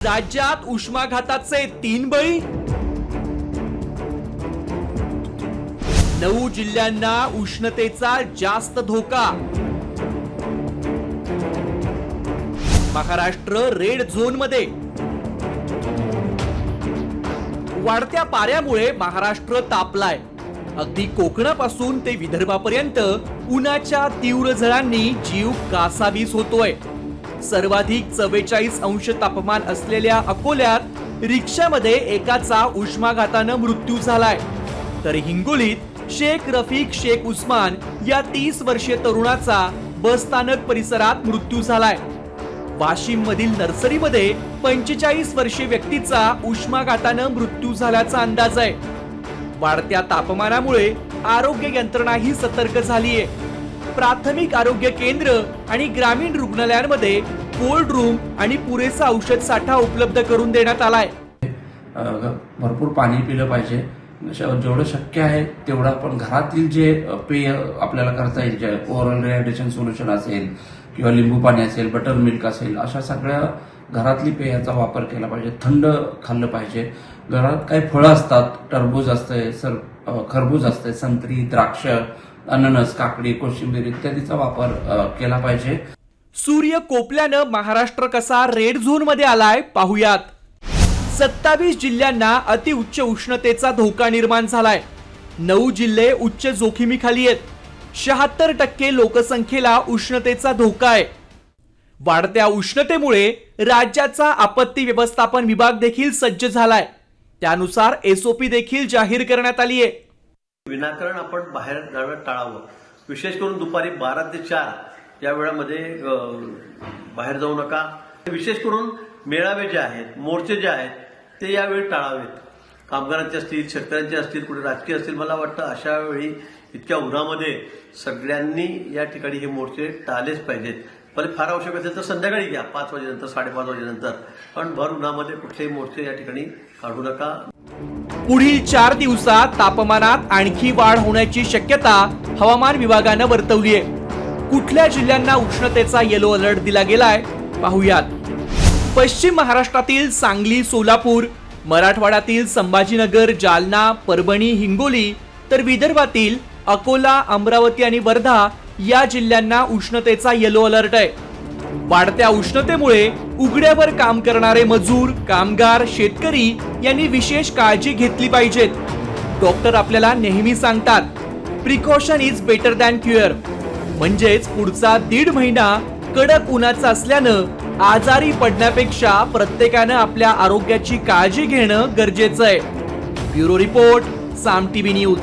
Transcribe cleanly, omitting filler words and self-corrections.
राज्यात उष्माघाताचे 3 बळी, 9 जिल्ह्यांना उष्णतेचा जास्त धोका. महाराष्ट्र रेड झोन मध्ये. वाढत्या पाऱ्यामुळे महाराष्ट्र तापलाय. अगदी कोकणापासून ते विदर्भापर्यंत उन्हाच्या तीव्र झळांनी जीव कासावीस होतोय. सर्वाधिक 44 अंश तापमान असलेल्या अकोल्यात रिक्षामध्ये एकाचा उष्माघातानं मृत्यू झालाय. तर हिंगोलीत शेख रफिक शेख उस्मान या 30 वर्षीय तरुणाचा बस स्थानक परिसरात मृत्यू झालाय. वाशिम मधील नर्सरीमध्ये 45 वर्षीय व्यक्तीचा उष्माघातानं मृत्यू झाल्याचा अंदाज आहे. वाढत्या तापमानामुळे आरोग्य यंत्रणाही सतर्क झालीये. प्राथमिक आरोग्य केंद्र आणि ग्रामीण रुग्णालयांमध्ये कोल्ड रूम आणि पुरेसा औषध साठा उपलब्ध करून देण्यात आलाय. भरपूर पाणी पिलं पाहिजे. जेवढं शक्य आहे तेवढं आपण घरातील जे पेय आपल्याला करता येईल, जे ओरल रिहायड्रेशन सोल्युशन असेल किंवा लिंबू पाणी असेल, बटर मिल्क असेल, अशा सगळ्या घरातली पेयाचा वापर केला पाहिजे. थंड खाल्लं पाहिजे. घरात काही फळं असतात, टरबूज असते, खरबूज असते, संत्री, द्राक्ष, अननस, काकडी, कोशिंबीर इत्यादीचा वापर केला पाहिजे. सूर्य कोपल्यानं महाराष्ट्र कसा रेड झोन मध्ये आलाय पाहुयात. 27 जिल्ह्यांना अतिउच्च उष्णतेचा धोका निर्माण झालाय. 9 जिल्हे उच्च जोखमीखाली आहेत. 76% लोकसंख्येला उष्णतेचा धोका आहे. वाढत्या उष्णतेमुळे राज्याचा आपत्ती व्यवस्थापन विभाग देखील सज्ज झालाय. त्यानुसार एसओपी देखील जाहीर करण्यात आली आहे. विनाकारण आपण बाहेर जाणं टाळावं. विशेष करून दुपारी 12 ते 4 या वेळामध्ये बाहेर जाऊ नका. विशेष करून मेळावे जे आहेत, मोर्चे जे आहेत ते यावेळी टाळावेत. कामगारांचे असतील, शेतकऱ्यांचे असतील, कुठे राजकीय असतील, मला वाटतं अशा वेळी इतक्या उन्हामध्ये सगळ्यांनी या ठिकाणी हे मोर्चे टाळलेच पाहिजेत. भले फार आवश्यक असेल तर संध्याकाळी घ्या, 5 वाजेनंतर, 5:30 वाजेनंतर, पण भर उन्हामध्ये कुठलेही मोर्चे या ठिकाणी काढू नका. पुढील 4 दिवसात तापमानात आणखी वाढ होण्याची शक्यता हवामान विभागानं वर्तवली आहे. कुठल्या जिल्ह्यांना उष्णतेचा येलो अलर्ट दिला गेलाय पाहुयात. पश्चिम महाराष्ट्रातील सांगली, सोलापूर, मराठवाड्यातील संभाजीनगर, जालना, परभणी, हिंगोली, तर विदर्भातील अकोला, अमरावती आणि वर्धा या जिल्ह्यांना उष्णतेचा येलो अलर्ट आहे. वाढत्या उष्णतेमुळे उघड्यावर काम करणारे मजूर, कामगार, शेतकरी यांनी विशेष काळजी घेतली पाहिजेत. डॉक्टर आपल्याला नेहमी सांगतात, precaution is better than cure. म्हणजेच पुढचा 1.5 महिना कडक उन्हाचा असल्यानं आजारी पडण्यापेक्षा प्रत्येकानं आपल्या आरोग्याची काळजी घेणं गरजेचं आहे. ब्युरो रिपोर्ट, साम टीव्ही न्यूज.